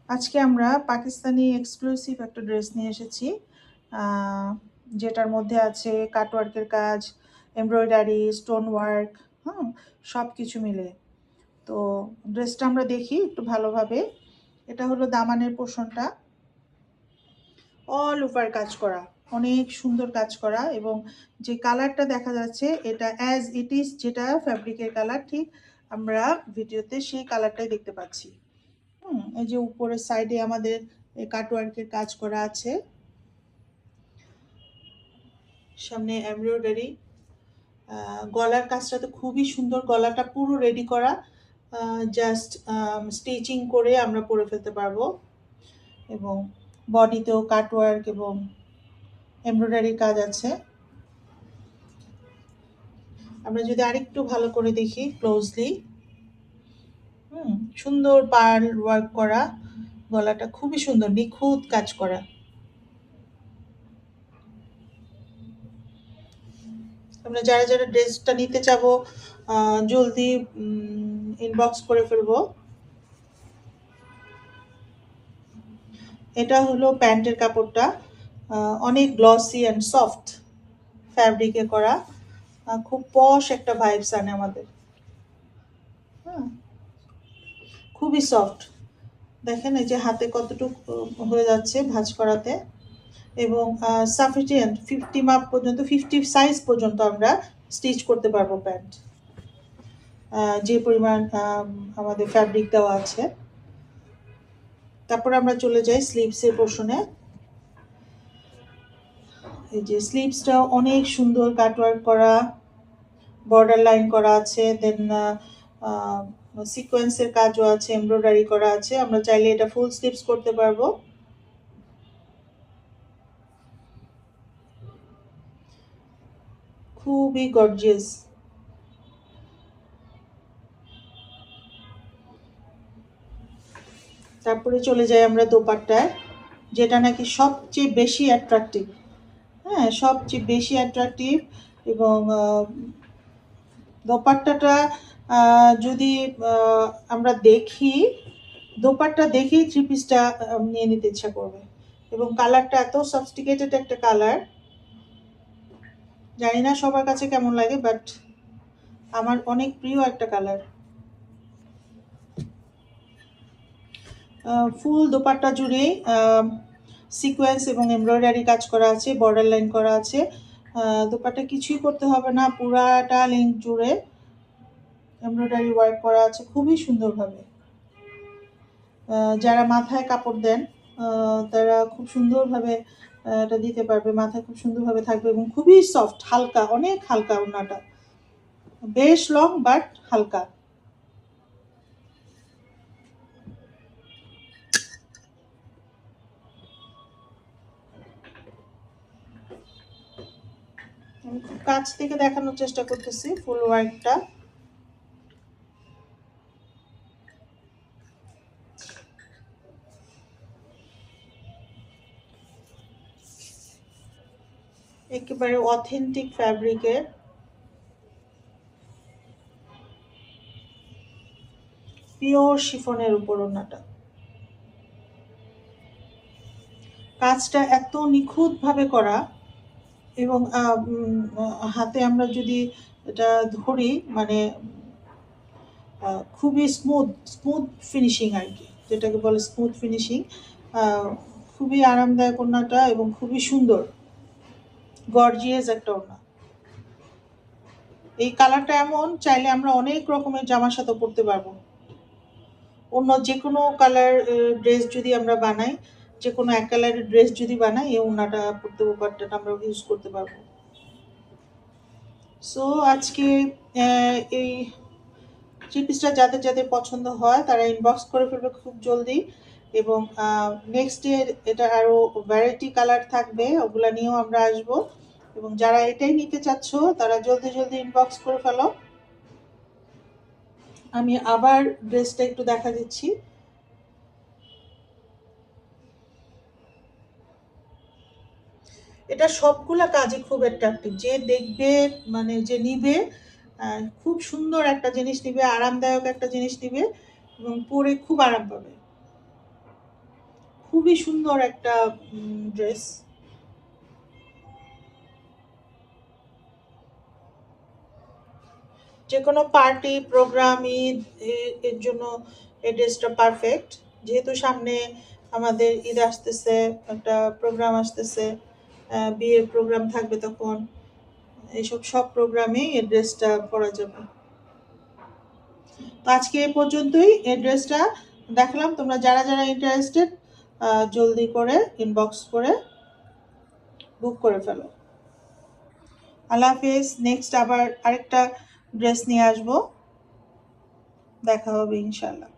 আজকে আমরা পাকিস্তানি এক্সক্লুসিভ একটা ড্রেস নিয়ে এসেছি, যেটার মধ্যে আছে কাটওয়ার্কের কাজ, এমব্রয়ডারি, স্টোন ওয়ার্ক, সব কিছু মিলে। তো ড্রেসটা আমরা দেখি একটু ভালোভাবে। এটা হলো দামানের পোর্শনটা, অল ওভার কাজ করা, অনেক সুন্দর কাজ করা, এবং যে কালারটা দেখা যাচ্ছে এটা অ্যাজ ইট ইজ, যেটা ফ্যাব্রিকের কালার, ঠিক আমরা ভিডিওতে সেই কালারটাই দেখতে পাচ্ছি। এই যে উপরের সাইডে আমাদের কাটওয়ার্কের কাজ করা আছে, সামনে এমব্রয়ডারি, গলার কাজটা তো খুবই সুন্দর, গলাটা পুরো রেডি করা, জাস্ট স্টিচিং করে আমরা পরে ফেলতে পারবো। এবং বডিতেও কাটওয়ার্ক এবং এমব্রয়ডারি কাজ আছে। আমরা যদি আরেকটু ভালো করে দেখি ক্লোজলি, সুন্দর পার্ল ওয়ার্ক করা, গলাটা খুবই সুন্দর, নিখুঁত কাজ করা। আমরা যারা যারা ড্রেসটা নিতে চাবো জলদি ইনবক্স করে ফেলবো। এটা হলো প্যান্টের কাপড়টা, অনেক গ্লসি অ্যান্ড সফট ফ্যাব্রিকে করা, খুব পশ একটা ভাইবস আনে আমাদের। খুবই সফট, দেখেন এই যে হাতে কতটুকু হয়ে যাচ্ছে ভাঁজ করাতে, এবং সাফিসিয়েন্ট 50 মাপ পর্যন্ত, 50 সাইজ পর্যন্ত আমরা স্টিচ করতে পারবো প্যান্ট, যে পরিমাণ আমাদের ফ্যাব্রিক দেওয়া আছে। তারপর আমরা চলে যাই স্লিভসের পোর্শনে। এই যে স্লিভসটাও অনেক সুন্দর কাটওয়ার্ক করা, বর্ডার লাইন করা আছে, দেন সিকোয়েন্সের কাজও আছে, এমব্রয়ডারি করা আছে। আমরা চাইলে এটা ফুল স্লিভস করতে পারবো। খুবই গর্জিয়াস। তারপরে চলে যাই আমরা দোপাট্টায়, যেটা নাকি সবচেয়ে বেশি অ্যাট্রাকটিভ। সবচেয়ে বেশি অ্যাট্রাকটিভ। এবং দোপাট্টাটা যদি আমরা দেখি, দোপাট্টা দেখেই থ্রি পিসটা নিয়ে নিতে ইচ্ছা করবে। এবং কালারটা এত সফিস্টিকেটেড একটা কালার, জানি না সবার কাছে কেমন লাগে, বাট আমার অনেক প্রিয় একটা কালার। ফুল দোপাট্টা জুড়ে সিকোয়েন্স এবং এমব্রয়ডারি কাজ করা আছে, বর্ডার লাইন করা আছে। দোপাট্টা কিছুই করতে হবে না, পুরাটা লেন্থ জুড়ে এমব্রয়ডারি ওয়ার্ক করা আছে খুবই সুন্দরভাবে। যারা মাথায় কাপড় দেন তারা খুব সুন্দরভাবে এটা দিতে পারবে, মাথায় খুব সুন্দরভাবে থাকবে, এবং খুবই সফট, হালকা, অনেক হালকা। ওড়নাটা বেশ লং বাট হালকা। আমি খুব কাছ থেকে দেখানোর চেষ্টা করতেছি ফুল ওয়ার্কটা। একেবারে অথেন্টিক ফ্যাব্রিকের, পিওর শিফনের উপর ওড়নাটা। কাজটা এত নিখুঁতভাবে করা, এবং হাতে আমরা যদি এটা ধরি, মানে খুবই স্মুথ ফিনিশিং আর কি, যেটাকে বলে স্মুথ ফিনিশিং। খুবই আরামদায়ক ওড়নাটা, এবং খুবই সুন্দর গর্জিয়াস একটা ওড়না। এই কালারটা এমন, চাইলে আমরা অনেক রকমের জামার সাথে পরতে পারবো। অন্য যে কোনো কালার ড্রেস যদি আমরা বানাই, যে কোনো এক কালারের ড্রেস যদি বানাই, এই ওড়নাটা পরতে পারটা আমরা ইউজ করতে পারবো। সো আজকে এই থ্রি পিসটা যাদের যাদের পছন্দ হয় তারা ইনবক্স করে ফেলবে খুব জলদি। এবং নেক্সট ডে এটা আরও ভ্যারাইটি কালার থাকবে, ওগুলা নিয়েও আমরা আসবো। এবং যারা এটাই নিতে চাচ্ছ তারা জলদি জলদি ইনবক্স করে ফেলো। আমি আবার ড্রেসটা একটু দেখা দিচ্ছি। এটা সবগুলা কাজই খুব অ্যাট্রাকটিভ, যে দেখবে মানে যে নিবে খুব সুন্দর একটা জিনিস নিবে, আরামদায়ক একটা জিনিস নিবে, এবং পরে খুব আরাম পাবে। খুবই সুন্দর একটা ড্রেস। যে কোনো পার্টি প্রোগ্রাম ঈদ এর জন্য এই ড্রেসটা পারফেক্ট। যেহেতু সামনে আমাদের ঈদ আসতেছে, একটা প্রোগ্রাম আসতেছে, বিয়ের প্রোগ্রাম থাকবে তখন, এইসব সব প্রোগ্রামেই এই ড্রেসটা পরা যাবে। তো আজকে এই পর্যন্তই, এই ড্রেসটা দেখলাম। তোমরা যারা যারা ইন্টারেস্টেড জলদি করে ইনবক্স করে বুক করে ফেলো। আল্লাহ হাফেজ। নেক্সট আবার আরেকটা ড্রেস নিয়ে আসবো, দেখা হবে ইনশাল্লাহ।